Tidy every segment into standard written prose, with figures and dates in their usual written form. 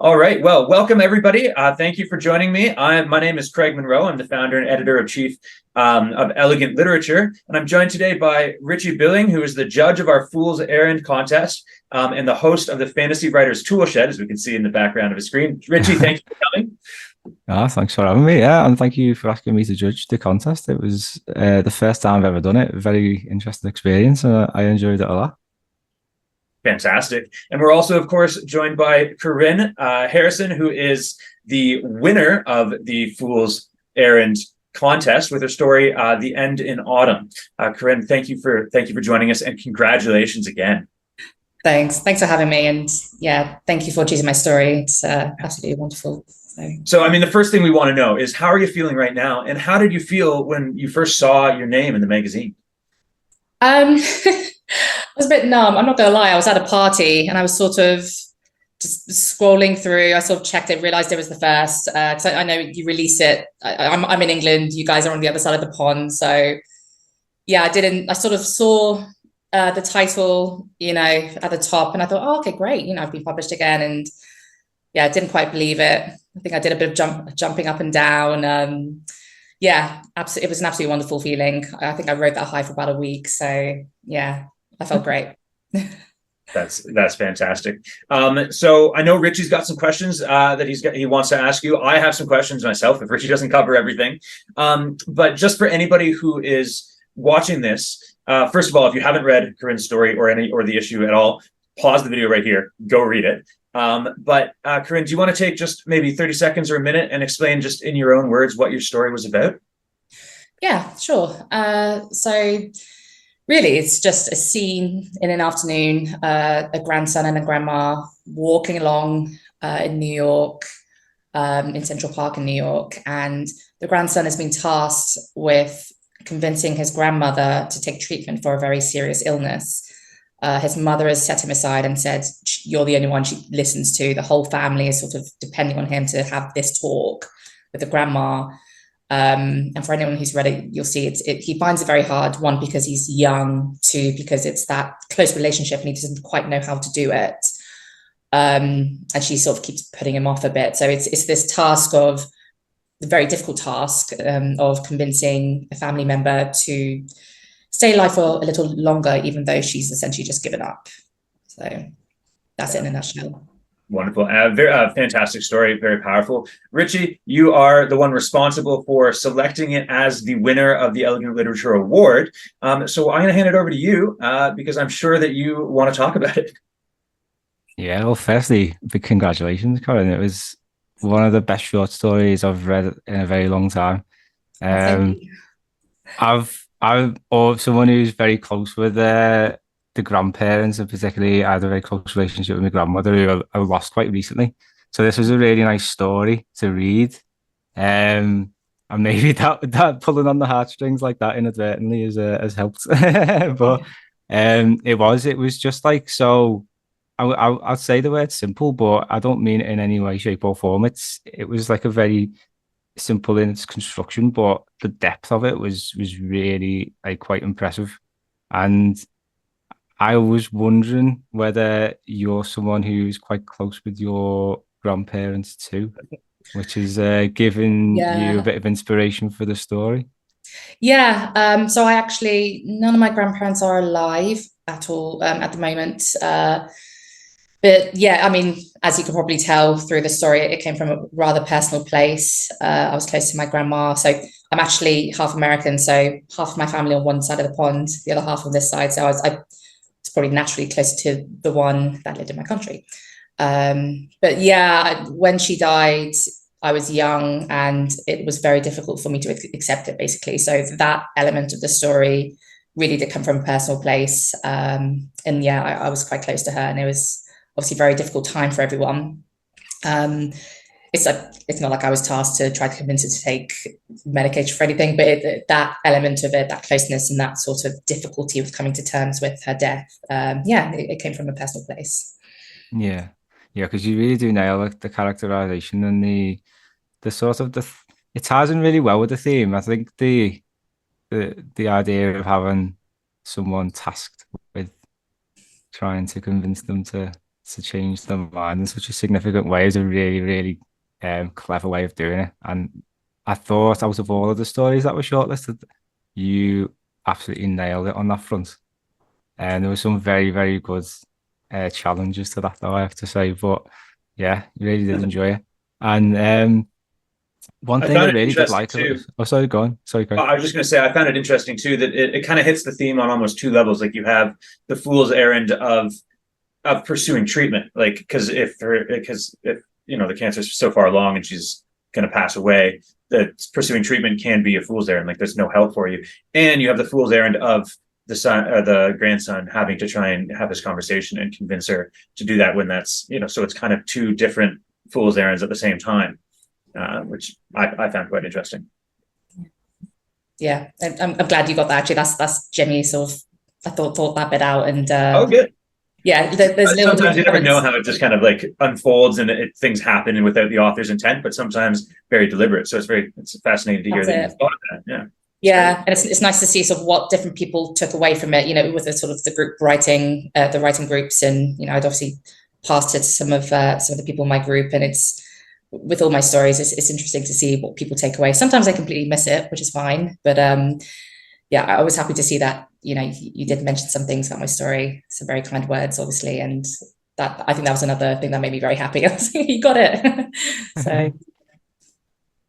All right. Well, welcome everybody. Thank you for joining me. My name is Craig Monroe. I'm the founder and editor of chief of Elegant Literature, and I'm joined today by Richie Billing, who is the judge of our Fools Errand contest and the host of the Fantasy Writers Toolshed, as we can see in the background of his screen. Richie, thank you for coming. Thanks for having me. Yeah, and thank you for asking me to judge the contest. It was the first time I've ever done it. Very interesting experience, and I enjoyed it a lot. Fantastic. And we're also, of course, joined by Corinne Harrison, who is the winner of the Fools Errand contest with her story "The End in Autumn." Corinne, thank you for joining us, and congratulations again. Thanks for having me, and yeah, thank you for choosing my story. It's absolutely wonderful. So, I mean, the first thing we want to know is how are you feeling right now, and how did you feel when you first saw your name in the magazine? I was a bit numb. I'm not gonna lie. I was at a party and I was sort of just scrolling through. I sort of checked it, realized it was the first. Because I know you release it. I'm in England. You guys are on the other side of the pond, so yeah, I didn't. I sort of saw the title, at the top, and I thought, oh, okay, great. I've been published again, and yeah, I didn't quite believe it. I think I did a bit of jumping up and down. Yeah, absolutely, it was an absolutely wonderful feeling. I think I rode that high for about a week, so yeah, I felt great. That's fantastic. So I know Richie's got some questions that he wants to ask you. I have some questions myself if Richie doesn't cover everything. But just for anybody who is watching this, first of all, if you haven't read Corinne's story or the issue at all, pause the video right here, go read it. But Corinne, do you want to take just maybe 30 seconds or a minute and explain just in your own words what your story was about? Yeah, sure. So really, it's just a scene in an afternoon, a grandson and a grandma walking along in New York, in Central Park in New York. And the grandson has been tasked with convincing his grandmother to take treatment for a very serious illness. His mother has set him aside and said, you're the only one she listens to. The whole family is sort of depending on him to have this talk with the grandma. And for anyone who's read it, you'll see he finds it very hard, one, because he's young, two, because it's that close relationship and he doesn't quite know how to do it. And she sort of keeps putting him off a bit. So it's this task of the very difficult task of convincing a family member to stay alive for a little longer, even though she's essentially just given up. So that's it in a nutshell. Wonderful. Fantastic story. Very powerful. Richie, you are the one responsible for selecting it as the winner of the Elegant Literature Award. So I'm going to hand it over to you because I'm sure that you want to talk about it. Yeah, well, firstly, big congratulations, Corinne. It was one of the best short stories I've read in a very long time. Thank you. I'm someone who's very close with the grandparents, and particularly I had a very close relationship with my grandmother who I lost quite recently. So this was a really nice story to read. And maybe that pulling on the heartstrings like that inadvertently has helped. But it was just like so. I'd say the word simple, but I don't mean it in any way, shape, or form. It was like a very simple in its construction, but the depth of it was really like quite impressive. And I was wondering whether you're someone who's quite close with your grandparents too, which is giving you a Yeah. bit of inspiration for the story. Yeah. So none of my grandparents are alive at all at the moment. But yeah, I mean, as you can probably tell through the story, it came from a rather personal place. I was close to my grandma. So I'm actually half American. So half of my family on one side of the pond, the other half on this side. So I was probably naturally closer to the one that lived in my country. But yeah, when she died, I was young and it was very difficult for me to accept it, basically. So that element of the story really did come from a personal place. And yeah, I was quite close to her, and it was obviously a very difficult time for everyone. Um, it's not like I was tasked to try to convince her to take medication for anything, but that element of it, that closeness and that sort of difficulty with coming to terms with her death, yeah, it came from a personal place. Yeah, yeah, because you really do nail like the characterization and the sort of it ties in really well with the theme. I think the idea of having someone tasked with trying to convince them to to change the mind in such a significant way is a really, really clever way of doing it. And I thought out of all of the stories that were shortlisted, you absolutely nailed it on that front. And there were some very, very good challenges to that, though, I have to say. But yeah, you really did enjoy it. And one I thing I found it really did interesting like, too. oh, sorry, go on. Sorry, go on. I was just going to say, I found it interesting too that it kind of hits the theme on almost two levels. Like you have the fool's errand of pursuing treatment, like because if the cancer is so far along and she's going to pass away, that pursuing treatment can be a fool's errand. Like there's no help for you, and you have the fool's errand of the son, the grandson, having to try and have this conversation and convince her to do that when that's so it's kind of two different fool's errands at the same time, which I found quite interesting. Yeah, I'm glad you got that. Actually, that's genuinely sort of I thought that bit out, and Oh, good. yeah, there's little Sometimes you never know moments. how it just kind of like unfolds and things happen and without the author's intent, but sometimes very deliberate. So it's fascinating to hear That's that you it. thought that. Yeah. Yeah, and it's nice to see sort of what different people took away from it. With the sort of the group writing, the writing groups, and I'd obviously passed it to some of the people in my group, and it's with all my stories, it's interesting to see what people take away. Sometimes I completely miss it, which is fine, but yeah, I was happy to see that. You did mention some things about my story, some very kind words, obviously, and that I think that was another thing that made me very happy. I was like, you got it. So.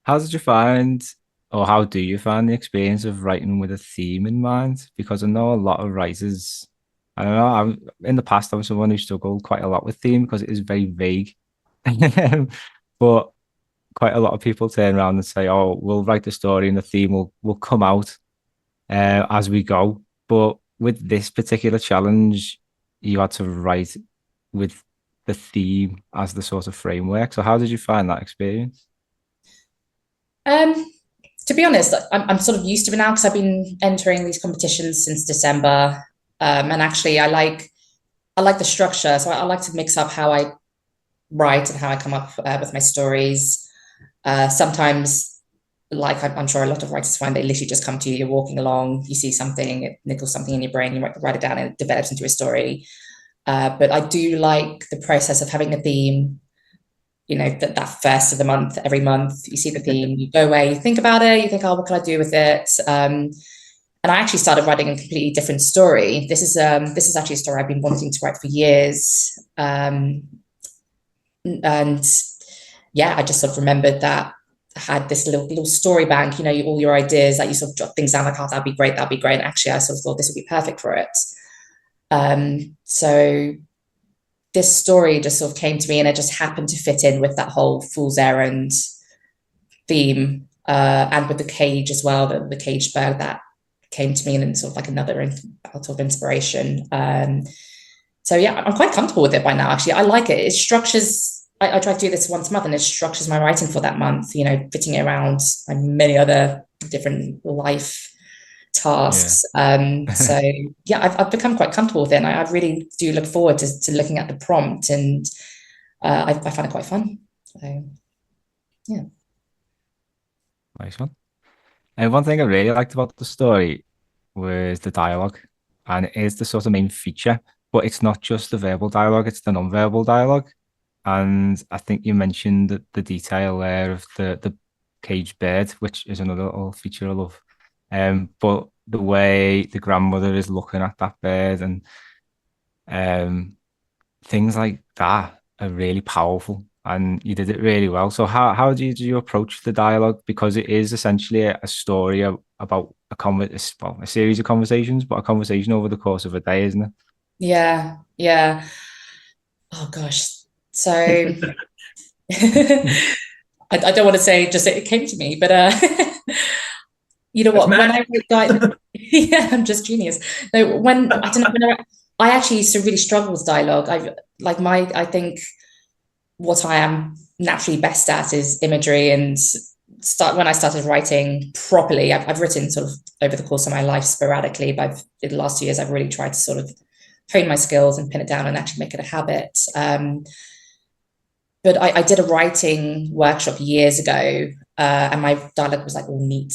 How did you find, or how do you find the experience of writing with a theme in mind? Because I know a lot of writers, I don't know, in the past, I was someone who struggled quite a lot with theme because it is very vague. But quite a lot of people turn around and say, oh, we'll write the story and the theme will come out as we go. But with this particular challenge, you had to write with the theme as the sort of framework. So how did you find that experience? Um, to be honest, I'm sort of used to it now because I've been entering these competitions since December, and actually, I like the structure, so I like to mix up how I write and how I come up with my stories. Sometimes, like I'm sure a lot of writers find, they literally just come to you. You're walking along, you see something, it nickels something in your brain, you write it down, and it develops into a story. But I do like the process of having a theme. That first of the month, every month, you see the theme, you go away, you think about it, you think, oh, what can I do with it? And I actually started writing a completely different story. This is actually a story I've been wanting to write for years. And yeah, I just sort of remembered that I had this little story bank, all your ideas that you sort of jot things down like, oh, that'd be great. And actually, I sort of thought this would be perfect for it. So this story just sort of came to me, and it just happened to fit in with that whole Fool's Errand theme, and with the cage as well, the caged bird that came to me, and sort of like another out of inspiration. So yeah, I'm quite comfortable with it by now. Actually, I like it. It structures. I try to do this once a month, and it structures my writing for that month. Fitting it around many other different life tasks. So yeah, I've become quite comfortable with it, and I really do look forward to looking at the prompt, and I find it quite fun. So yeah. Nice one. And one thing I really liked about the story was the dialogue, and it is the sort of main feature, but it's not just the verbal dialogue, it's the non-verbal dialogue. And I think you mentioned the detail there of the caged bird, which is another little feature I love. But the way the grandmother is looking at that bird and things like that are really powerful, and you did it really well. So how do you approach the dialogue? Because it is essentially a story about a series of conversations, but a conversation over the course of a day, isn't it? Yeah. Oh gosh. So I don't want to say just it came to me, but you know That's what? When I magic. wrote yeah, I'm just genius. No, when I don't know, I actually used to really struggle with dialogue. I think what I am naturally best at is imagery, and when I started writing properly, I've written sort of over the course of my life sporadically, but in the last 2 years, I've really tried to sort of hone my skills and pin it down and actually make it a habit. But I did a writing workshop years ago, and my dialogue was like all neat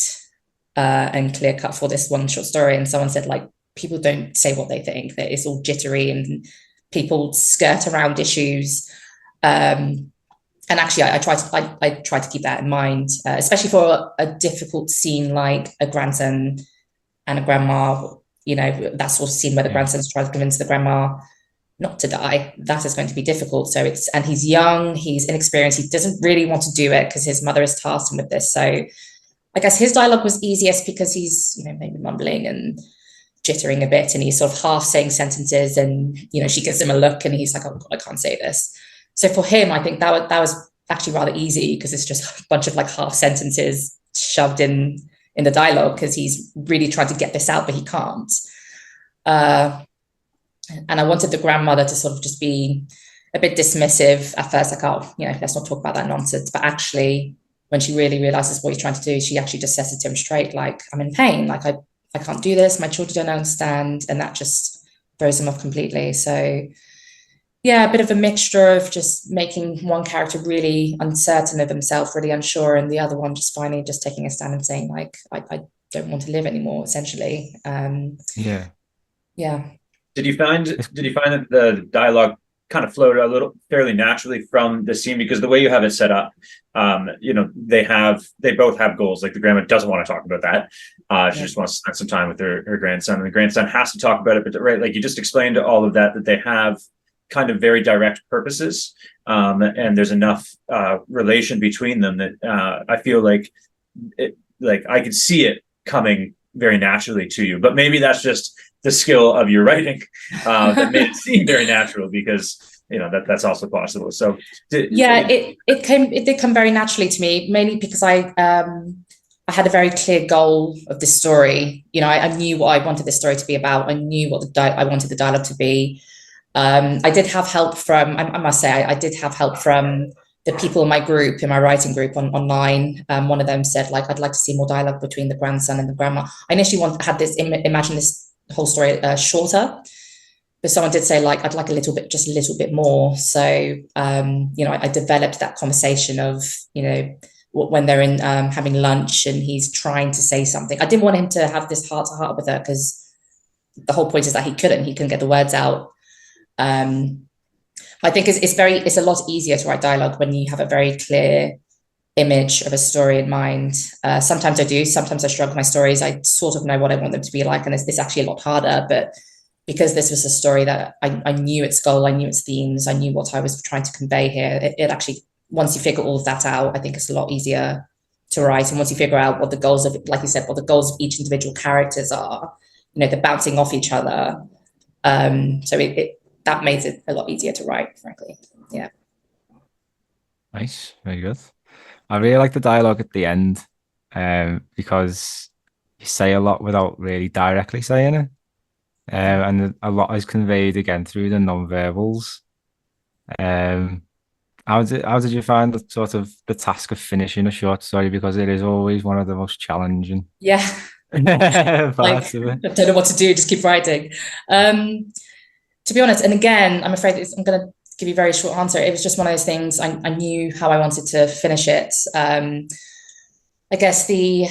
and clear cut for this one short story. And someone said, like, people don't say what they think, that it's all jittery and people skirt around issues. And actually, I try to keep that in mind, especially for a difficult scene like a grandson and a grandma. You know, that sort of scene where the grandson's trying to convince the grandma not to die. That is going to be difficult. So and he's young, he's inexperienced, he doesn't really want to do it because his mother has tasked him with this. So I guess his dialogue was easiest because he's, you know, maybe mumbling and jittering a bit, and he's sort of half saying sentences, and, you know, she gives him a look and he's like, oh God, I can't say this. So for him, I think that was actually rather easy, because it's just a bunch of like half sentences shoved in the dialogue, because he's really trying to get this out, but he can't. And I wanted the grandmother to sort of just be a bit dismissive at first, like, oh, you know, let's not talk about that nonsense. But actually, when she really realizes what he's trying to do, she actually just says it to him straight, like, I'm in pain, like I can't do this, my children don't understand, and that just throws him off completely. So yeah, a bit of a mixture of just making one character really uncertain of himself, really unsure, and the other one just finally just taking a stand and saying, like, I don't want to live anymore, essentially. Yeah. Did you find that the dialogue kind of flowed a little fairly naturally from the scene? Because the way you have it set up, you know, they both have goals. Like, the grandma doesn't want to talk about that. She just wants to spend some time with her grandson, and the grandson has to talk about it. But right, like you just explained all of that they have kind of very direct purposes, and there's enough relation between them that I feel like I could see it coming very naturally to you. But maybe that's just the skill of your writing that made it seem very natural, because, you know, that's also possible. So it did come very naturally to me, mainly because I had a very clear goal of this story. You know, I knew what I wanted this story to be about. I knew what I wanted the dialogue to be. I did have help from, I must say, I did have help from the people in my group, in my writing group online. One of them said, like, I'd like to see more dialogue between the grandson and the grandma. I initially imagine this whole story shorter, but someone did say, like, I'd like just a little bit more. So, you know, I developed that conversation of, you know, when they're in having lunch and he's trying to say something. I didn't want him to have this heart to heart with her, because the whole point is that he couldn't get the words out. I think it's a lot easier to write dialogue when you have a very clear image of a story in mind. Sometimes I do, sometimes I struggle with my stories. I sort of know what I want them to be like, and it's actually a lot harder. But because this was a story that I knew its goal, I knew its themes, I knew what I was trying to convey here, it actually, once you figure all of that out, I think it's a lot easier to write. And once you figure out what the goals of, like you said, what the goals of each individual characters are, you know, they're bouncing off each other. So that made it a lot easier to write, frankly. Yeah. Nice, very good. I really like the dialogue at the end, because you say a lot without really directly saying it, and a lot is conveyed again through the non-verbals. How did you find the sort of the task of finishing a short story, because it is always one of the most challenging parts of it? I don't know what to do, just keep writing. To be honest, and again, I'm afraid I'm going to give you a very short answer. It was just one of those things. I knew how I wanted to finish it. I guess the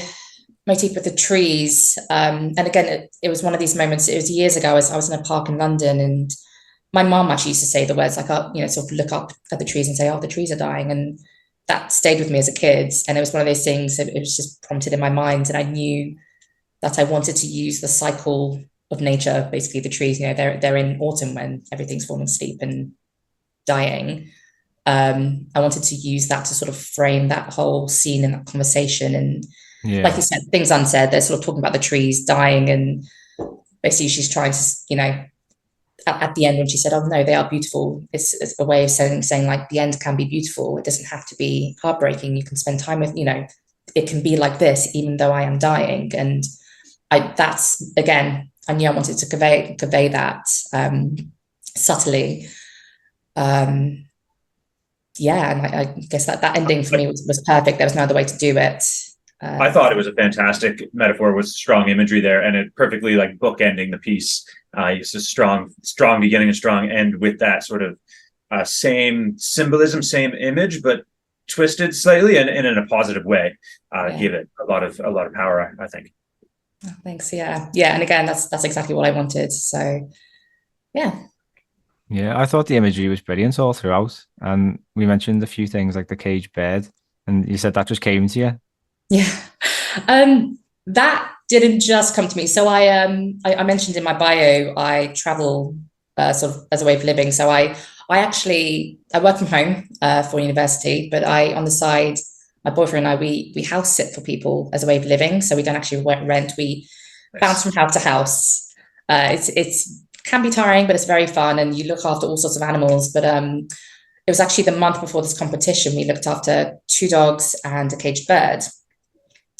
motif with the trees, and again, it was one of these moments. It was years ago. I was in a park in London, and my mom actually used to say the words, like, you know, sort of look up at the trees and say, oh, the trees are dying. And that stayed with me as a kid. And it was one of those things that it was just prompted in my mind. And I knew that I wanted to use the cycle of nature, basically the trees, you know, they're in autumn when everything's falling asleep and dying. I wanted to use that to sort of frame that whole scene and that conversation. And like you said, things unsaid, they're sort of talking about the trees dying, and basically she's trying to, you know, at the end when she said, oh no, they are beautiful, it's a way of saying like, the end can be beautiful, it doesn't have to be heartbreaking, you can spend time with, you know, it can be like this even though I am dying. And that's, again, I knew I wanted to convey that subtly. And I guess that ending for me was perfect. There was no other way to do it. I thought it was a fantastic metaphor with strong imagery there, and it perfectly like bookending the piece. It's a strong beginning and strong end with that sort of same symbolism, same image, but twisted slightly and in a positive way. Give it a lot of power, I think. Oh, thanks. Yeah. And again, that's exactly what I wanted. So, yeah. Yeah, I thought the imagery was brilliant all throughout. And we mentioned a few things like the caged bird, and you said that just came to you. Yeah. That didn't just come to me. So I mentioned in my bio I travel sort of as a way of living. So I actually I work from home for university, but I on the side my boyfriend and I we house sit for people as a way of living. So we don't actually rent. We bounce Nice. from house to house. It's can be tiring, but it's very fun, and you look after all sorts of animals. But it was actually the month before this competition. We looked after two dogs and a caged bird,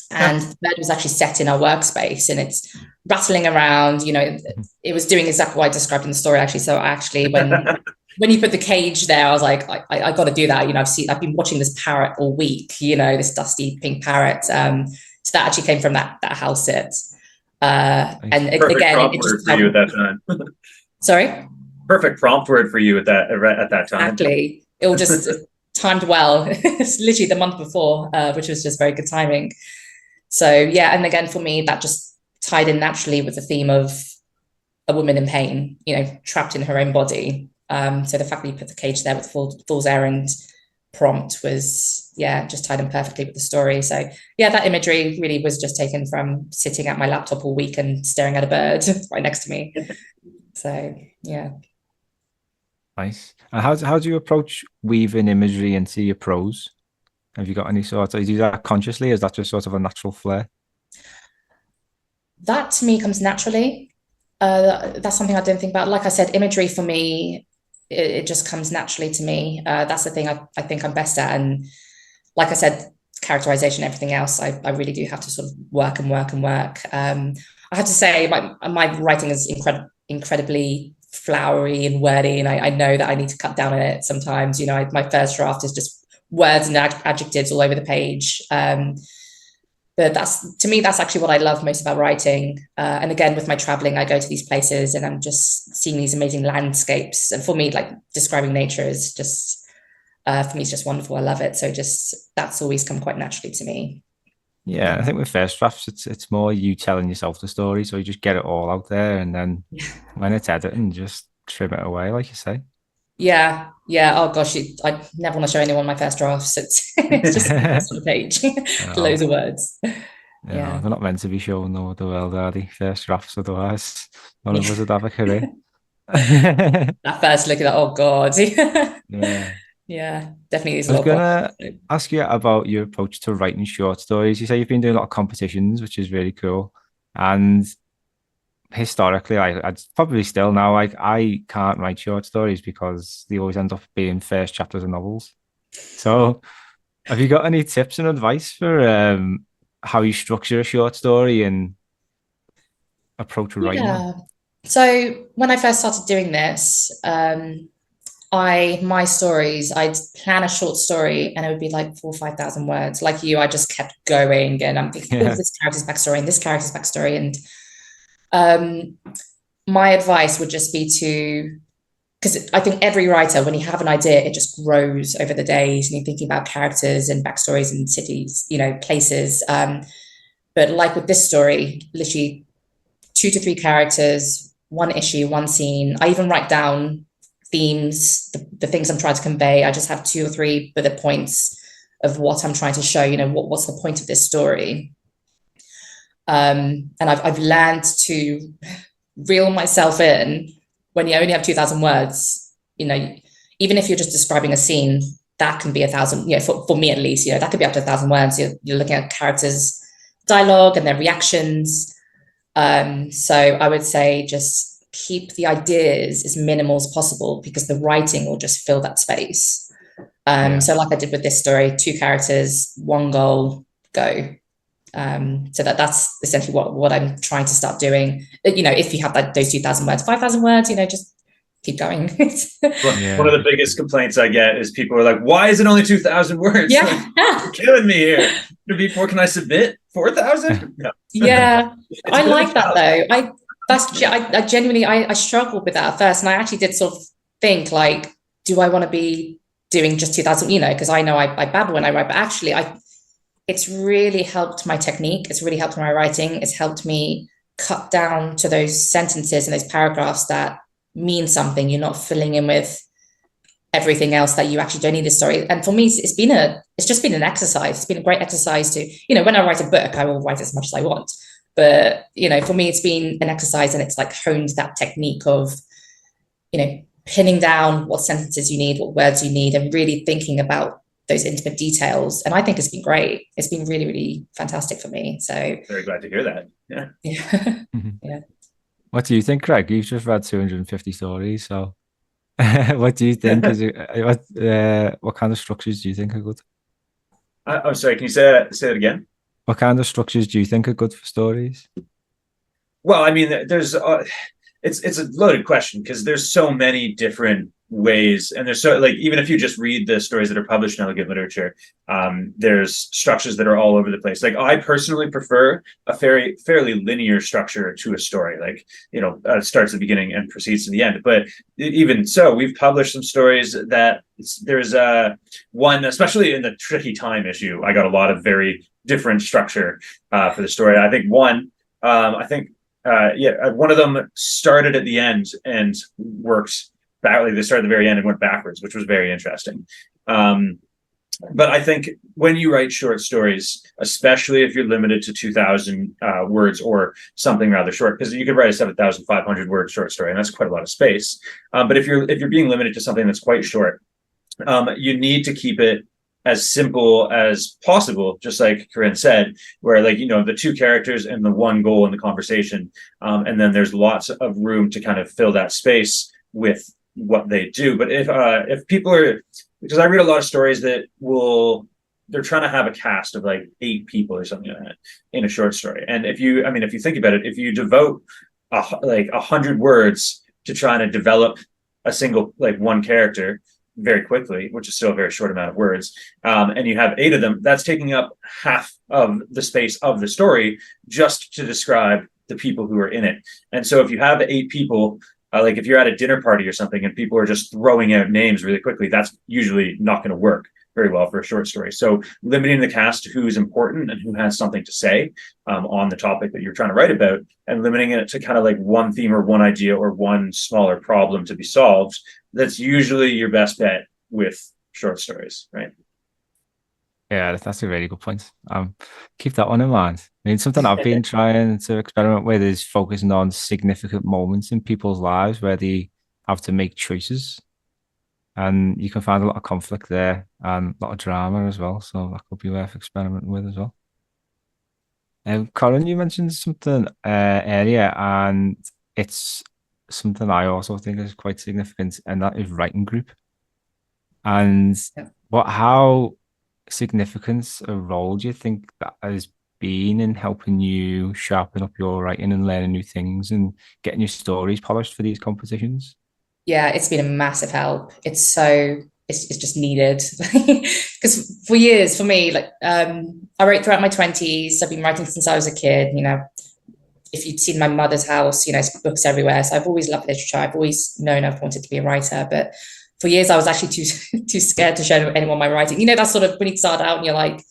Yeah. and the bird was actually set in our workspace, and it's rattling around. You know, it was doing exactly what I described in the story. Actually, so actually, when you put the cage there, I was like, I got to do that. You know, I've been watching this parrot all week. You know, this dusty pink parrot. So that actually came from that house sit. Nice. And Perfect again, prompt it word just for you at that time. sorry. Perfect prompt word for you at that time. Exactly. It all just timed well. It's literally the month before, which was just very good timing. So yeah, and again for me, that just tied in naturally with the theme of a woman in pain, you know, trapped in her own body. So the fact that you put the cage there with Fool's Errand prompt was, yeah, just tied in perfectly with the story. So yeah, that imagery really was just taken from sitting at my laptop all week and staring at a bird right next to me. So yeah. Nice. And how do you approach weaving imagery into your prose? Have you got any sort of, do you do that consciously? Is that just sort of a natural flair? That to me comes naturally. That's something I didn't think about. Like I said, imagery for me, it just comes naturally to me. That's the thing I think I'm best at. And like I said, characterization, everything else, I really do have to sort of work and work and work. I have to say, my writing is incredibly flowery and wordy, and I know that I need to cut down on it sometimes. You know, my first draft is just words and adjectives all over the page. But that's to me, that's actually what I love most about writing. And again, with my traveling, I go to these places and I'm just seeing these amazing landscapes. And for me, like describing nature is just for me, it's just wonderful. I love it. So just that's always come quite naturally to me. Yeah, I Yeah. think with first drafts, it's more you telling yourself the story, so you just get it all out there, and then when it's editing, just trim it away, like you say. Yeah. Yeah. Oh gosh, I never want to show anyone my first drafts. It's just words on the page, loads No, of words. no, Yeah. they're not meant to be shown the world, are they? First drafts, otherwise, none of us Yeah. would have a career. That first look at that, oh God. Yeah. Yeah, definitely is I a was lot of gonna work. ask you about your approach to writing short stories. You say you've been doing a lot of competitions, which is really cool. And historically, I'd probably still now, like I can't write short stories because they always end up being first chapters of novels. So have you got any tips and advice for how you structure a short story and approach writing them? Yeah. So when I first started doing this, I my stories, I'd plan a short story and it would be like 4 or 5 thousand words. Like you, I just kept going and I'm thinking, oh, Yeah. this character's backstory and this character's backstory. And um, my advice would just be to, because I think every writer, when you have an idea, it just grows over the days and you're thinking about characters and backstories and cities, you know, places. But like with this story, literally 2 to 3 characters, one issue, one scene. I even write down themes, the things I'm trying to convey. I just have 2 or 3 bullet points of what I'm trying to show, you know, what's the point of this story. And I've learned to reel myself in when you only have 2,000 words, you know, even if you're just describing a scene, that can be 1,000, you know, for me at least, you know, that could be up to 1,000 words. You're looking at characters' dialogue and their reactions. So I would say just keep the ideas as minimal as possible because the writing will just fill that space. Yeah. So like I did with this story, 2 characters, one goal, go. So that's essentially what I'm trying to start doing. You know, if you have those 2,000 words, 5,000 words, you know, just keep going. One of Yeah. the biggest complaints I get is people are like, "Why is it only 2,000 words? Like, Yeah, you're killing me here." To be four, can I submit 4,000? No, yeah. it's I good like that enough. though. I genuinely I struggled with that at first, and I actually did sort of think like, do I want to be doing just 2,000? You know, because I know I babble when I write, but actually it's really helped my technique. It's really helped my writing. It's helped me cut down to those sentences and those paragraphs that mean something. You're not filling in with everything else that you actually don't need a story. And for me, it's just been an exercise. It's been a great exercise to, when I write a book, I will write as much as I want. But, for me, it's been an exercise, and it's like honed that technique of, pinning down what sentences you need, what words you need, and really thinking about those intimate details. And I think it's been great. It's been really, really fantastic for me. So very glad to hear that. Yeah. Yeah. What do you think, Craig? You've just read 250 stories, so what do you think? What kind of structures do you think are good? I'm sorry, can you say that again? What kind of structures do you think are good for stories? Well, I mean, there's it's a loaded question, because there's so many different ways, and there's so, like, even if you just read the stories that are published in elegant literature, there's structures that are all over the place. Like, I personally prefer a fairly linear structure to a story, like, starts at the beginning and proceeds to the end. But even so, we've published some stories that there's one, especially in the Tricky Time issue, I got a lot of very different structure for the story. I think one of them started at the end and worked badly. They started at the very end and went backwards, which was very interesting. But I think when you write short stories, especially if you're limited to 2,000 words or something rather short, because you could write a 7,500 word short story, and that's quite a lot of space. But if you're being limited to something that's quite short, you need to keep it as simple as possible, just like Corinne said, where, like, the two characters and the one goal in the conversation, and then there's lots of room to kind of fill that space with what they do. But if people are, because I read a lot of stories that they're trying to have a cast of like 8 people or something like that in a short story, and if you think about it, if you devote 100 words to trying to develop a single, like, one character very quickly, which is still a very short amount of words, and you have 8 of them, that's taking up half of the space of the story just to describe the people who are in it. And so if you have 8 people, like if you're at a dinner party or something and people are just throwing out names really quickly, that's usually not going to work very well for a short story. So limiting the cast to who's important and who has something to say on the topic that you're trying to write about, and limiting it to kind of like one theme or one idea or one smaller problem to be solved, that's usually your best bet with short stories, right? Yeah, that's a really good point. Keep that one in mind. I mean, something I've been trying to experiment with is focusing on significant moments in people's lives where they have to make choices. And you can find a lot of conflict there and a lot of drama as well. So that could be worth experimenting with as well. Corinne, you mentioned something earlier, and it's something I also think is quite significant, and that is writing group. And how significant a role do you think that has been in helping you sharpen up your writing and learning new things and getting your stories polished for these competitions? Yeah, it's been a massive help. It's just needed, because for years, for me, like, I wrote throughout my 20s. I've been writing since I was a kid. If you'd seen my mother's house, it's books everywhere. So I've always loved literature. I've always known I've wanted to be a writer, but for years I was actually too scared to show anyone my writing. That's sort of when you start out and you're like a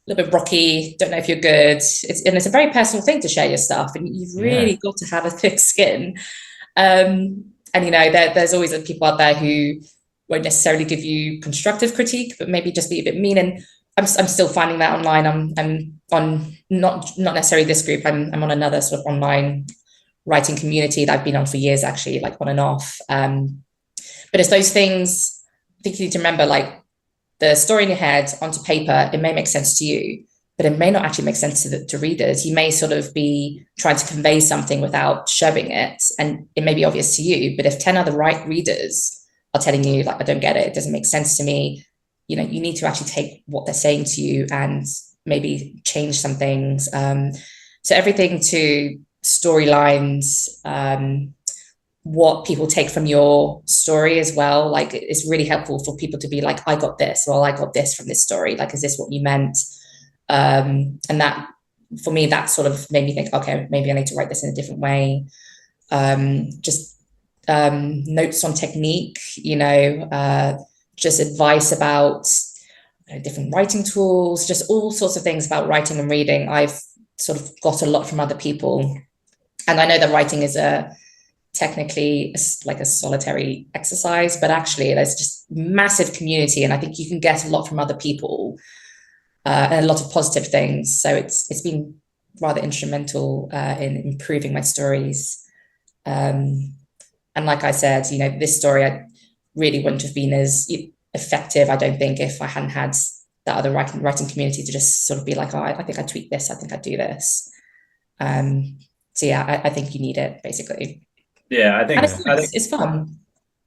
little bit rocky, don't know if you're good. It's a very personal thing to share your stuff, and you've really got to have a thick skin. And there's always people out there who won't necessarily give you constructive critique, but maybe just be a bit mean. And I'm still finding that online. I'm on not necessarily this group. I'm on another sort of online writing community that I've been on for years, actually, like on and off. But it's those things I think you need to remember, like the story in your head onto paper. It may make sense to you, but it may not actually make sense to readers. You may sort of be trying to convey something without showing it, and it may be obvious to you, but if 10 other readers are telling you, like, I don't get it, it doesn't make sense to me, you need to actually take what they're saying to you and maybe change some things. So everything to storylines, what people take from your story as well, like it's really helpful for people to be like, I got this, well, I got this from this story, like, is this what you meant? And that, for me, that sort of made me think, okay, maybe I need to write this in a different way. Notes on technique, just advice about different writing tools, just all sorts of things about writing and reading. I've sort of got a lot from other people, and I know that writing is a technically like a solitary exercise, but actually there's just massive community, and I think you can get a lot from other people, and a lot of positive things. So it's been rather instrumental in improving my stories. And like I said, this story I really wouldn't have been as effective, I don't think, if I hadn't had that other writing community to just sort of be like, oh, I think I tweak this, I think I do this. So yeah, I think you need it, basically. Yeah, I think And it's nice, it's fun.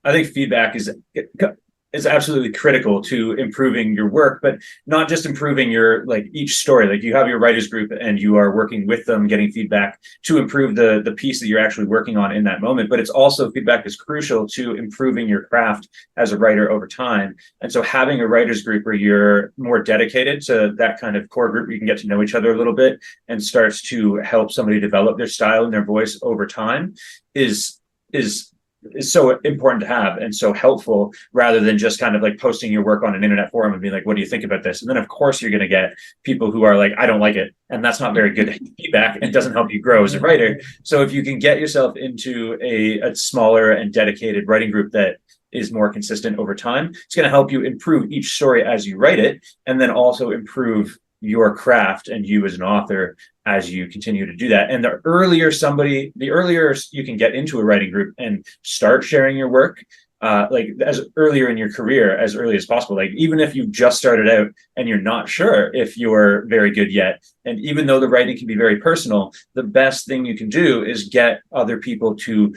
I think feedback is absolutely critical to improving your work, but not just improving your like each story. Like you have your writers group and you are working with them, getting feedback to improve the piece that you're actually working on in that moment. But it's also feedback is crucial to improving your craft as a writer over time. And so having a writers group where you're more dedicated to that kind of core group, you can get to know each other a little bit and starts to help somebody develop their style and their voice over time is so important to have and so helpful, rather than just kind of like posting your work on an internet forum and being like, what do you think about this? And then of course you're going to get people who are like, I don't like it. And that's not very good feedback and doesn't help you grow as a writer. So if you can get yourself into a smaller and dedicated writing group that is more consistent over time, it's going to help you improve each story as you write it, and then also improve your craft and you as an author as you continue to do that. And the earlier you can get into a writing group and start sharing your work, like as earlier in your career, as early as possible. Like even if you just started out and you're not sure if you're very good yet, and even though the writing can be very personal, the best thing you can do is get other people to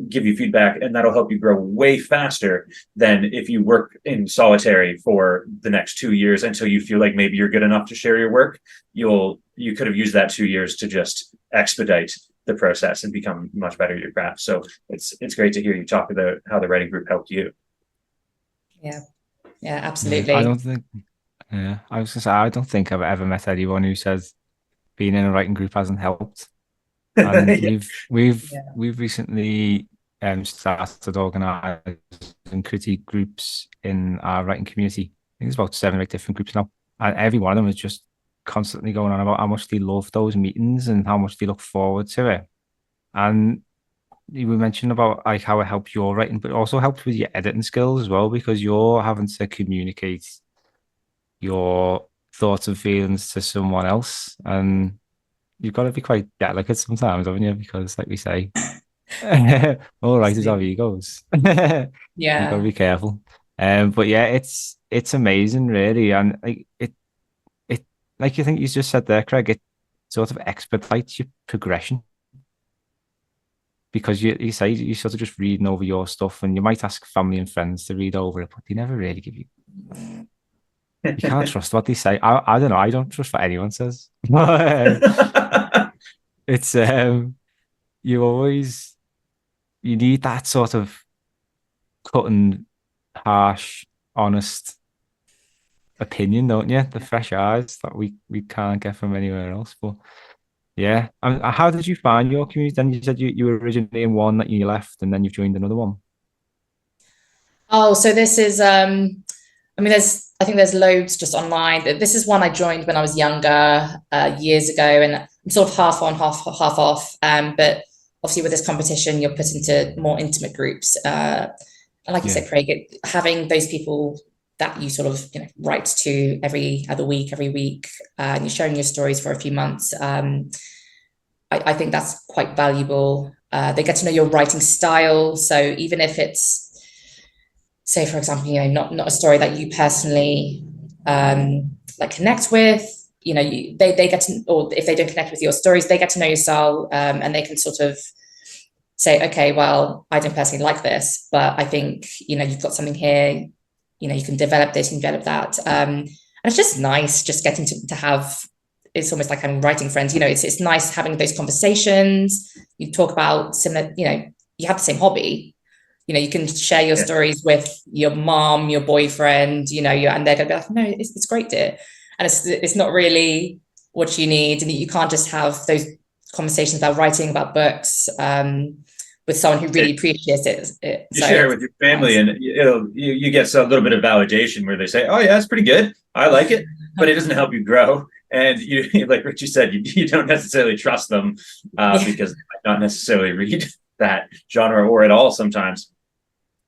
give you feedback, and that'll help you grow way faster than if you work in solitary for the next 2 years until you feel like maybe you're good enough to share your work. You could have used that 2 years to just expedite the process and become much better at your craft. So it's great to hear you talk about how the writing group helped you. Yeah, absolutely. I don't think, yeah, I was gonna say, I don't think I've ever met anyone who says being in a writing group hasn't helped. And Yeah. we've recently started organising critique groups in our writing community. I think there's about 7 or 8 different groups now, and every one of them is just constantly going on about how much they love those meetings and how much they look forward to it. And you were mentioning about like how it helps your writing, but it also helps with your editing skills as well, because you're having to communicate your thoughts and feelings to someone else, and you've got to be quite delicate sometimes, haven't you? Because, like we say, all writers have egos. You've got to be careful. But yeah, it's amazing, really, and like it like you think you just said there, Craig. It sort of expedites your progression, because you say you're sort of just reading over your stuff, and you might ask family and friends to read over it, but they never really give you. You can't trust what they say. I don't know. I don't trust what anyone says. It's you need that sort of cutting, harsh, honest opinion, don't you? The fresh eyes that we can't get from anywhere else. But yeah, how did you find your community? Then you said you were originally in one that you left, and then you've joined another one. Oh, so this is I mean, I think there's loads just online. This is one I joined when I was younger, years ago, and I'm sort of half on, half off. But obviously, with this competition, you're put into more intimate groups. And like you said, Craig, having those people that you sort of write to every other week, and you're sharing your stories for a few months. I think that's quite valuable. They get to know your writing style, so even if it's, say, for example, not a story that you personally like connect with, they get to, or if they don't connect with your stories, they get to know your style, and they can sort of say, okay, well, I don't personally like this, but I think you've got something here. You can develop this, you can develop that, and it's just nice, just getting to have. It's almost like having writing friends. It's nice having those conversations. You talk about similar. You have the same hobby. You can share your stories with your mom, your boyfriend, and they're going to be like, no, it's great, dear. And it's not really what you need. And you can't just have those conversations about writing, about books, with someone who really appreciates it. You share it with your family, and you get a little bit of validation where they say, oh yeah, it's pretty good. I like it, but it doesn't help you grow. And you, like Richie said, you don't necessarily trust them because they might not necessarily read. that genre or at all sometimes.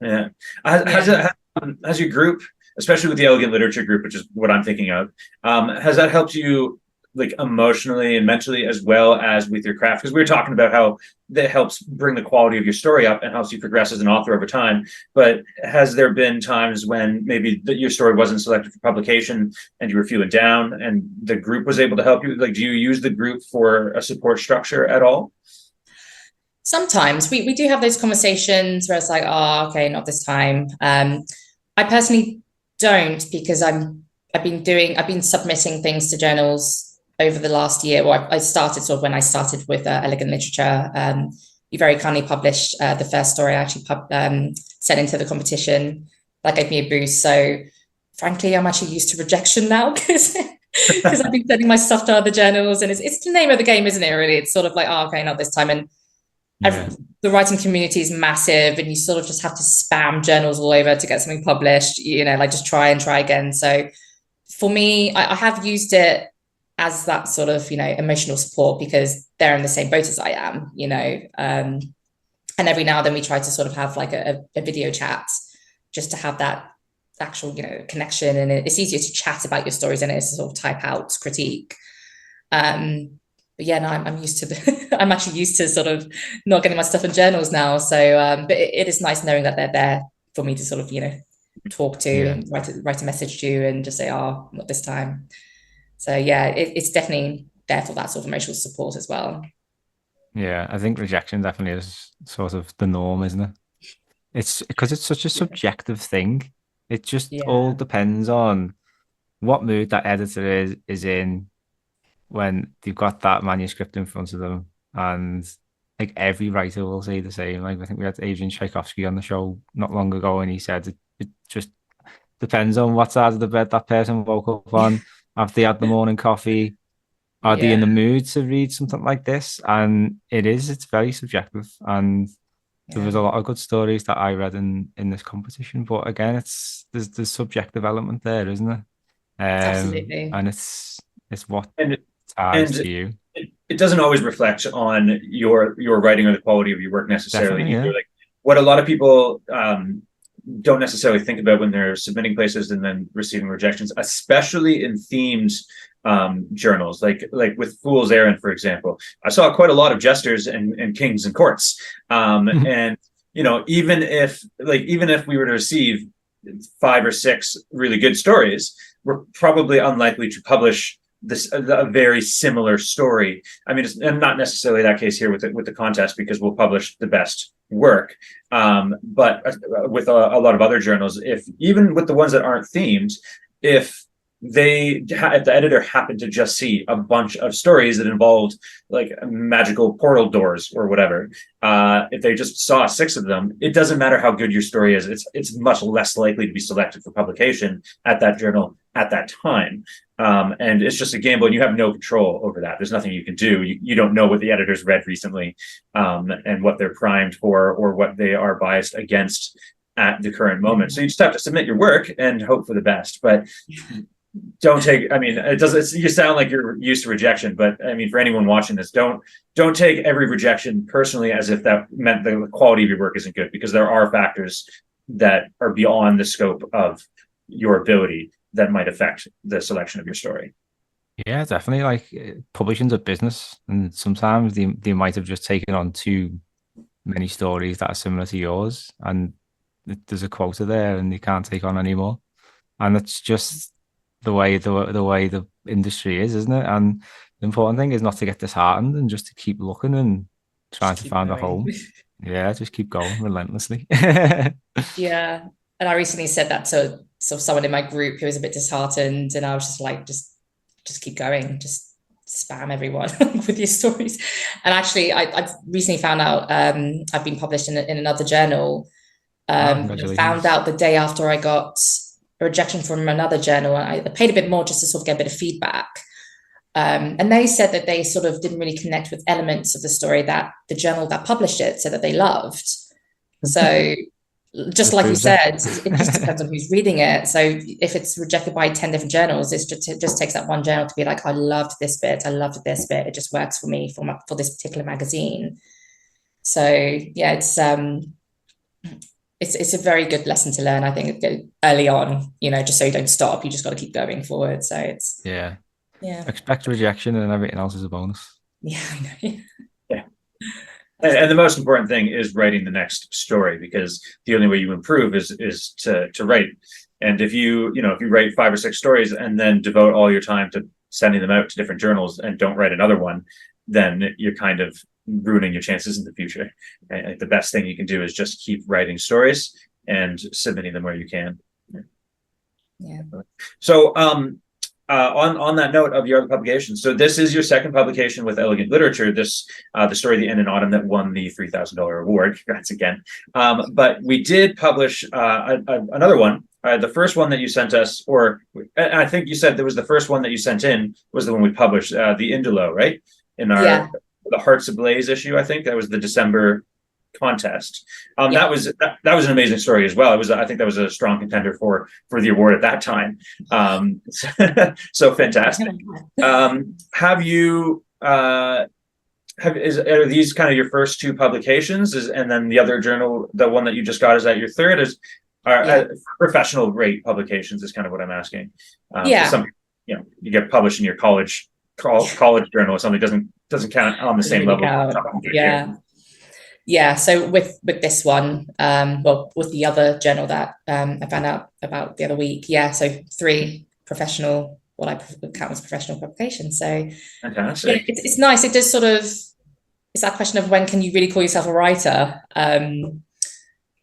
Yeah. Has your group, especially with the Elegant Literature group, which is what I'm thinking of, has that helped you like emotionally and mentally as well as with your craft? Because we were talking about how that helps bring the quality of your story up and helps you progress as an author over time. But has there been times when maybe your story wasn't selected for publication and you were feeling down and the group was able to help you? Like, do you use the group for a support structure at all? Sometimes we do have those conversations where it's like, oh, okay, not this time. I personally don't, because I've been submitting things to journals over the last year. Well, I started sort of when I started with Elegant Literature. You very kindly published the first story I actually sent into the competition. That gave me a boost. So frankly, I'm actually used to rejection now because I've been sending my stuff to other journals, and it's the name of the game, isn't it? Really, it's sort of like, oh, okay, not this time. And the writing community is massive, and you sort of just have to spam journals all over to get something published, like just try and try again. So for me, I have used it as that sort of, emotional support, because they're in the same boat as I am, and every now and then we try to sort of have like a video chat just to have that actual, connection. And it's easier to chat about your stories than it is to sort of type out critique. But yeah, no, I'm used to I'm actually used to sort of not getting my stuff in journals now. So, but it is nice knowing that they're there for me to sort of, talk to and write a message to and just say, oh, not this time. So yeah, it's definitely there for that sort of emotional support as well. Yeah, I think rejection definitely is sort of the norm, isn't it? It's because it's such a subjective thing. It just all depends on what mood that editor is in when they've got that manuscript in front of them. And like every writer will say the same. Like I think we had Adrian Tchaikovsky on the show not long ago, and he said it just depends on what side of the bed that person woke up on. Have they had the morning coffee? Are they in the mood to read something like this? And it's very subjective. And there was a lot of good stories that I read in this competition. But again, there's the subjective element there, isn't it? Absolutely. And it's what And to you. It doesn't always reflect on your writing or the quality of your work necessarily. Yeah. Like what a lot of people don't necessarily think about when they're submitting places and then receiving rejections, especially in themed journals, like with Fools Errand, for example. I saw quite a lot of jesters and kings and courts, and even if we were to receive 5 or 6 really good stories, we're probably unlikely to publish a very similar story. I mean, it's not necessarily that case here with the contest, because we'll publish the best work. But with a lot of other journals, even with the ones that aren't themed, if the editor happened to just see a bunch of stories that involved like magical portal doors or whatever, if they just saw 6 of them, it doesn't matter how good your story is. It's much less likely to be selected for publication at that journal at that time. And it's just a gamble, and you have no control over that. There's nothing you can do. You don't know what the editors read recently, and what they're primed for or what they are biased against at the current moment. So you just have to submit your work and hope for the best. But don't take, I mean, you sound like you're used to rejection, but I mean, for anyone watching this, don't take every rejection personally as if that meant the quality of your work isn't good, because there are factors that are beyond the scope of your ability that might affect the selection of your story. Yeah, definitely. Like publishing's a business, and sometimes they might have just taken on too many stories that are similar to yours, and there's a quota there, and they can't take on any more. And it's just the way the industry is, isn't it? And the important thing is not to get disheartened and just to keep looking and trying to find a home. Yeah, just keep going relentlessly. Yeah. And I recently said that to someone in my group who was a bit disheartened, and I was just like, just keep going, just spam everyone with your stories. And actually, I've recently found out I've been published in another journal. Found out the day after I got a rejection from another journal, and I paid a bit more just to sort of get a bit of feedback. And they said that they sort of didn't really connect with elements of the story that the journal that published it said that they loved. So just like you said, it just depends on who's reading it. So if it's rejected by 10 different journals, it just takes that one journal to be like, I loved this bit, I loved this bit, it just works for me for this particular magazine. So yeah, it's a very good lesson to learn, I think, early on, just so you don't stop. You just got to keep going forward. So Yeah. yeah. Expect rejection and everything else is a bonus. Yeah, I know. Yeah. And the most important thing is writing the next story, because the only way you improve is to write. And if you write 5 or 6 stories and then devote all your time to sending them out to different journals and don't write another one, then you're kind of ruining your chances in the future. And the best thing you can do is just keep writing stories and submitting them where you can. Yeah. So on that note of your other publication, so this is your second publication with Elegant Literature, this the story The End in Autumn that won the $3,000 award. Congrats again. But we did publish another one. The first one that you sent us, or I think you said there was the first one that you sent in was the one we published, the Indolo, right? In our the Hearts Ablaze issue, I think that was the December contest. That was an amazing story as well. I think that was a strong contender for the award at that time. So fantastic. Have you are these kind of your first 2 publications? And then the other journal, the one that you just got, is that your third? Professional rate publications is kind of what I'm asking. Some, you get published in your college journal or something doesn't count on the same level. Yeah. So with this one, with the other journal that I found out about the other week, so 3 professional, what I count as professional publications. So fantastic. It's nice. It does it's that question of when can you really call yourself a writer? And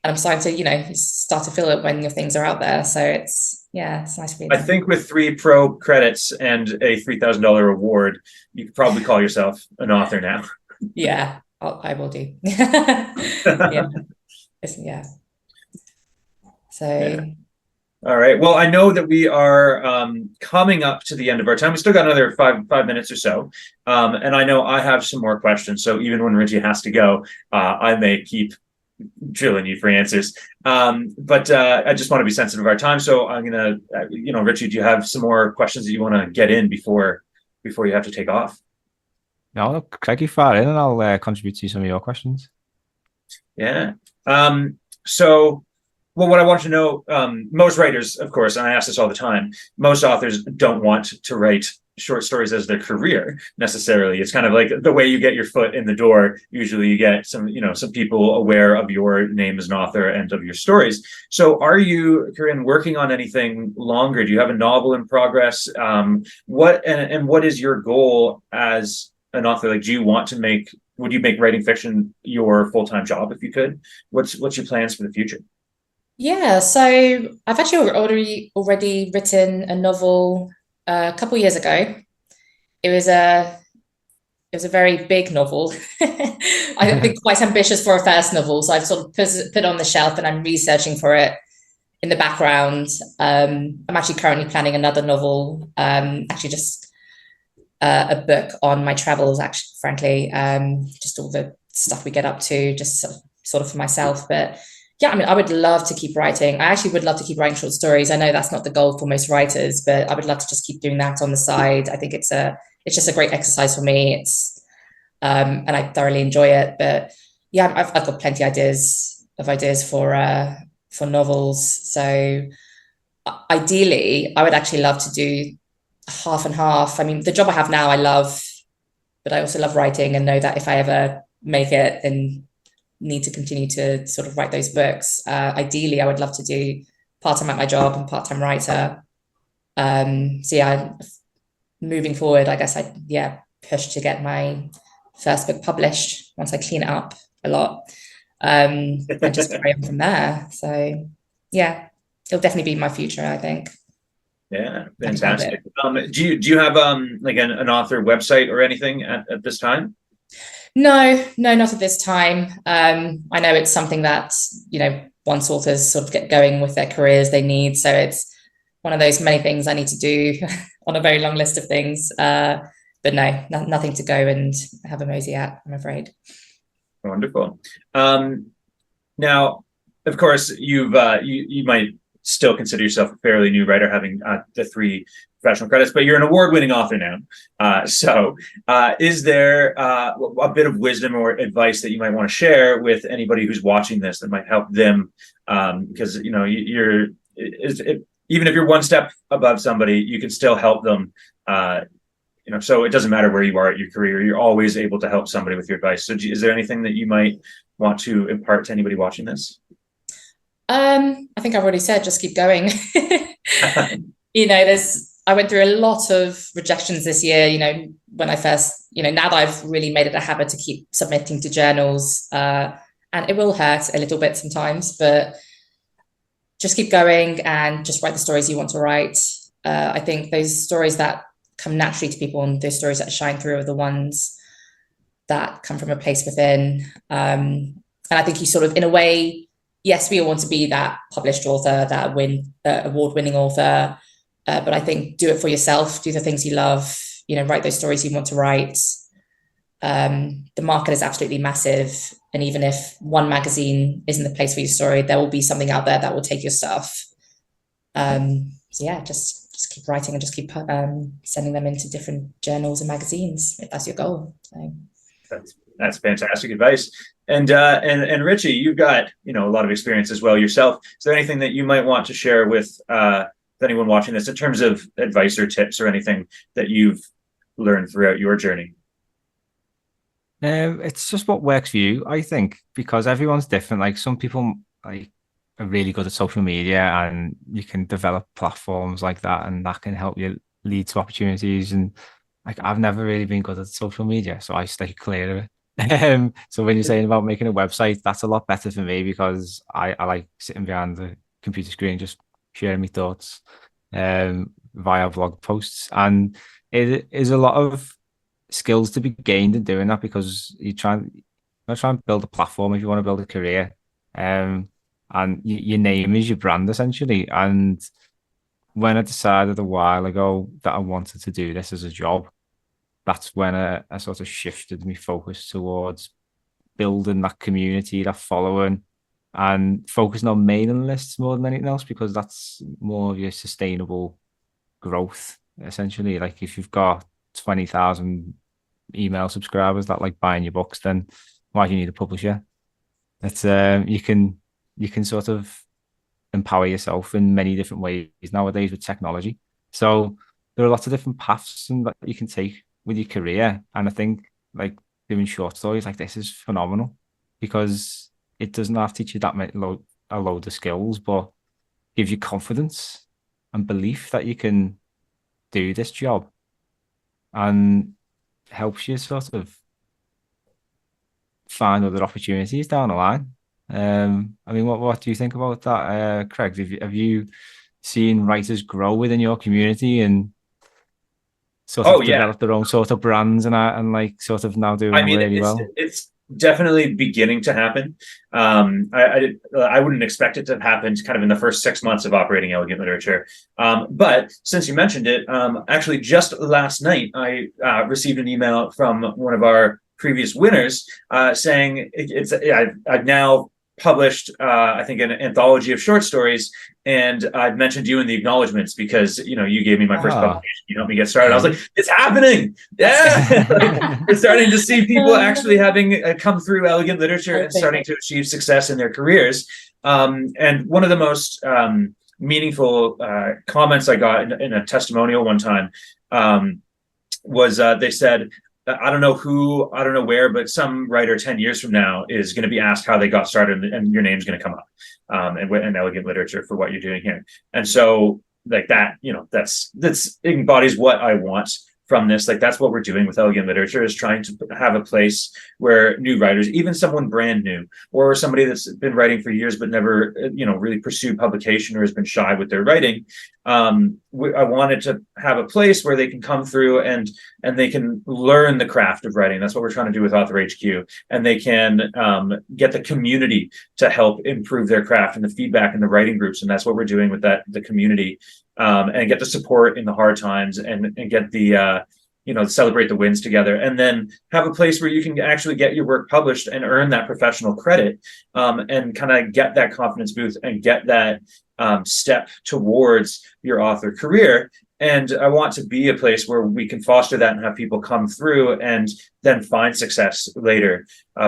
I'm starting to, start to feel it when your things are out there. So it's nice for you. I think with 3 pro credits and a $3,000 award, you could probably call yourself an author now. Yeah. I will do. Yeah. So. All right. Well, I know that we are coming up to the end of our time. We still got another five minutes or so. And I know I have some more questions. So even when Richie has to go, I may keep drilling you for answers. But I just want to be sensitive of our time. So I'm going to, Richie, do you have some more questions that you want to get in before you have to take off? No, Craigie, far in, and I'll contribute to some of your questions. Yeah. So, what I want to know, most writers, of course, and I ask this all the time, most authors don't want to write short stories as their career necessarily. It's kind of like the way you get your foot in the door. Usually you get some people aware of your name as an author and of your stories. So are you, Corinne, working on anything longer? Do you have a novel in progress? What is your goal as an author? Like, would you make writing fiction your full-time job if you could? What's your plans for the future? Yeah, so I've actually already written a novel a couple years ago. It was a very big novel. I think quite ambitious for a first novel, so I've sort of put it on the shelf and I'm researching for it in the background. I'm actually currently planning another novel, actually just a book on my travels, actually, frankly, just all the stuff we get up to, just sort of for myself. But yeah, I mean, I would love to keep writing. I actually would love to keep writing short stories. I know that's not the goal for most writers, but I would love to just keep doing that on the side. I think it's just a great exercise for me. And I thoroughly enjoy it. But yeah, I've got plenty ideas for novels. So ideally, I would actually love to do half and half. I mean, the job I have now, I love, but I also love writing and know that if I ever make it and need to continue to sort of write those books, ideally, I would love to do part-time at my job and part-time writer. So yeah, moving forward, I guess push to get my first book published once I clean it up a lot, and just carry on from there. So yeah, it'll definitely be my future, I think. Yeah, fantastic. Do you have like an author website or anything at this time? No, not at this time. I know it's something that once authors sort of get going with their careers, they need. So it's one of those many things I need to do on a very long list of things. But no, nothing to go and have a mosey at, I'm afraid. Wonderful. Now, of course, you might still consider yourself a fairly new writer, having the three professional credits, but you're an award-winning author now. So is there a bit of wisdom or advice that you might want to share with anybody who's watching this that might help them? Because even if you're one step above somebody, you can still help them. So it doesn't matter where you are at your career, you're always able to help somebody with your advice. So is there anything that you might want to impart to anybody watching this? I think I've already said, just keep going. I went through a lot of rejections this year, when I first, now that I've really made it a habit to keep submitting to journals, and it will hurt a little bit sometimes, but just keep going and just write the stories you want to write. I think those stories that come naturally to people and those stories that shine through are the ones that come from a place within. And I think you sort of, in a way, yes, we all want to be that published author, that award-winning author, but I think do it for yourself, do the things you love, write those stories you want to write. The market is absolutely massive. And even if one magazine isn't the place for your story, there will be something out there that will take your stuff. So yeah, just keep writing and just keep sending them into different journals and magazines if that's your goal. So. That's fantastic advice. And Richie, you've got a lot of experience as well yourself. Is there anything that you might want to share with anyone watching this in terms of advice or tips or anything that you've learned throughout your journey? It's just what works for you, I think, because everyone's different. Like some people are really good at social media, and you can develop platforms like that, and that can help you lead to opportunities. And I've never really been good at social media, so I stay clear of it. So when you're saying about making a website, that's a lot better for me, because I like sitting behind the computer screen, just sharing my thoughts via blog posts. And it is a lot of skills to be gained in doing that, because you're trying to build a platform if you want to build a career. And your name is your brand, essentially. And when I decided a while ago that I wanted to do this as a job, that's when I sort of shifted my focus towards building that community, that following, and focusing on mailing lists more than anything else, because that's more of your sustainable growth, essentially. Like if you've got 20,000 email subscribers that like buying your books, then why do you need a publisher? It's you can sort of empower yourself in many different ways nowadays with technology. So there are lots of different paths that you can take with your career. And I think like doing short stories like this is phenomenal, because it doesn't have to teach you a load of skills, but gives you confidence and belief that you can do this job, and helps you sort of find other opportunities down the line. I mean, what do you think about that, Craig? Have you seen writers grow within your community and sort of develop their own sort of brands and like sort of now doing really well? It's definitely beginning to happen. I wouldn't expect it to happen kind of in the first 6 months of operating Elegant Literature. But since you mentioned it, actually just last night, I received an email from one of our previous winners saying I've now published, I think, an anthology of short stories, and I've mentioned you in the acknowledgements because you gave me my first publication. You helped me get started. I was like, it's happening! Yeah, we're starting to see people actually having come through Elegant Literature and starting to achieve success in their careers. And one of the most meaningful comments I got in a testimonial one time was they said, I don't know where, but some writer 10 years from now is going to be asked how they got started, and your name's going to come up in Elegant Literature for what you're doing here. And so like that, that's embodies what I want from this. Like that's what we're doing with Elegant Literature, is trying to have a place where new writers, even someone brand new or somebody that's been writing for years but never really pursued publication or has been shy with their writing, I wanted to have a place where they can come through and they can learn the craft of writing. That's what we're trying to do with Author HQ, and they can get the community to help improve their craft and the feedback in the writing groups, and that's what we're doing with the community. And get the support in the hard times, and get the celebrate the wins together, and then have a place where you can actually get your work published and earn that professional credit, and kind of get that confidence boost and get that step towards your author career. And I want to be a place where we can foster that and have people come through and then find success later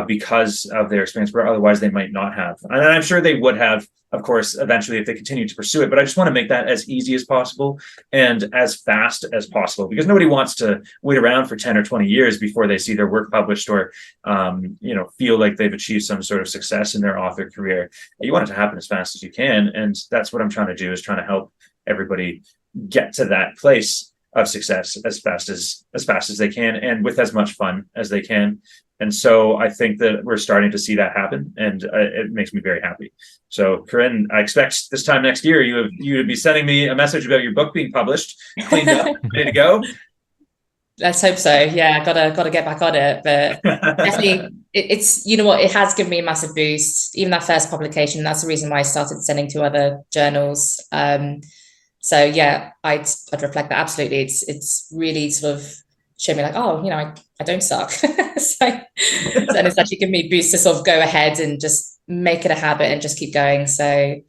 because of their experience, where otherwise they might not have. And I'm sure they would have, of course, eventually if they continue to pursue it. But I just want to make that as easy as possible and as fast as possible, because nobody wants to wait around for 10 or 20 years before they see their work published or, feel like they've achieved some sort of success in their author career. You want it to happen as fast as you can. And that's what I'm trying to do, is trying to help everybody get to that place of success as fast as they can, and with as much fun as they can. And so I think that we're starting to see that happen, and it makes me very happy. So Corinne, I expect this time next year you would be sending me a message about your book being published, cleaned up, ready to go. Let's hope so. Yeah, gotta get back on it. But definitely, it's you know what, it has given me a massive boost. Even that first publication, that's the reason why I started sending to other journals. So yeah, I'd reflect that absolutely. It's really sort of shown me like, oh, I don't suck. so it's actually given me a boost to sort of go ahead and just make it a habit and just keep going. So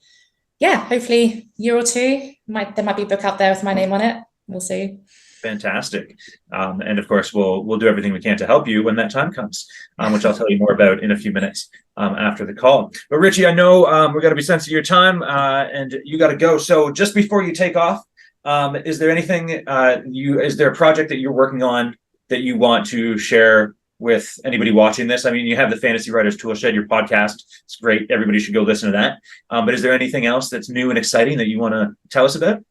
yeah, hopefully year or two, there might be a book out there with my name on it. We'll see. Fantastic. And of course, we'll do everything we can to help you when that time comes, which I'll tell you more about in a few minutes after the call. But Richie, I know we're going to be sensitive to your time and you got to go. So just before you take off, is there anything is there a project that you're working on that you want to share with anybody watching this? I mean, you have the Fantasy Writers Toolshed, your podcast. It's great. Everybody should go listen to that. But is there anything else that's new and exciting that you want to tell us about?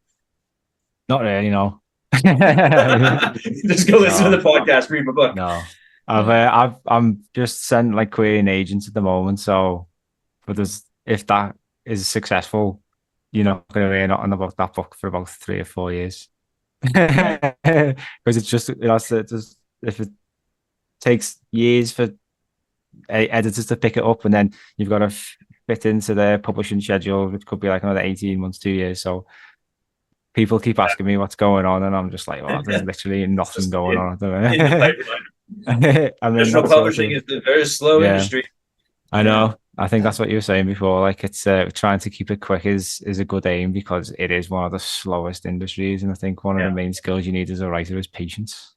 Not really, no. Just go listen to the podcast, read my book. No, I'm just sent like querying agents at the moment. So, but if that is successful, you're not going to earn on about that book for about 3 or 4 years, because it's just if it takes years for editors to pick it up, and then you've got to fit into their publishing schedule, which could be like another 18 months, 2 years. So. People keep asking me what's going on, and I'm just like, "Oh, there's literally nothing going on." Traditional publishing is a very slow industry. I know. I think that's what you were saying before. Like, it's trying to keep it quick is a good aim, because it is one of the slowest industries, and I think one of the main skills you need as a writer is patience.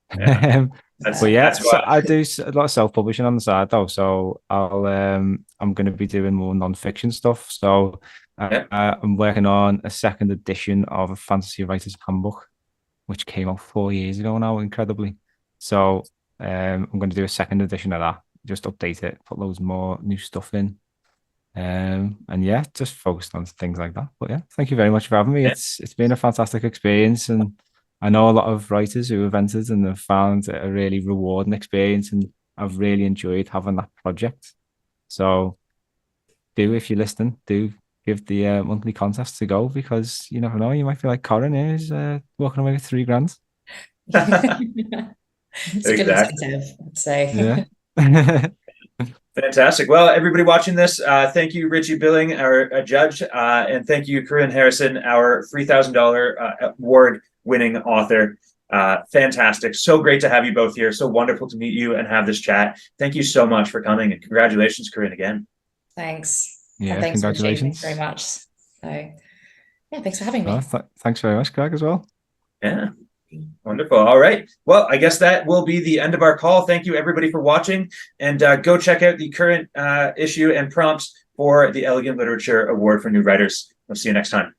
But yeah, so I do a lot of self-publishing on the side though. So I'm going to be doing more non-fiction stuff. So. I'm working on a second edition of a Fantasy Writers Handbook, which came out 4 years ago now, incredibly. So I'm going to do a second edition of that, just update it, put loads more new stuff in. And yeah, just focused on things like that. But yeah, thank you very much for having me. It's been a fantastic experience, and I know a lot of writers who have entered and have found it a really rewarding experience, and I've really enjoyed having that project. So if you're listening, give the monthly contest a go, because you never know, you might feel like Corinne is walking away with $3,000. It's a good incentive, I'd say. Yeah. Fantastic. Well, everybody watching this, thank you, Richie Billing, our judge, and thank you, Corinne Harrison, our $3,000 award-winning author. Fantastic. So great to have you both here. So wonderful to meet you and have this chat. Thank you so much for coming, and congratulations, Corinne, again. Thanks. Yeah, and thanks congratulations. very much. So, yeah, thanks for having me. Thanks very much, Greg, as well. Yeah, wonderful. All right. Well, I guess that will be the end of our call. Thank you, everybody, for watching. And go check out the current issue and prompts for the Elegant Literature Award for New Writers. We'll see you next time.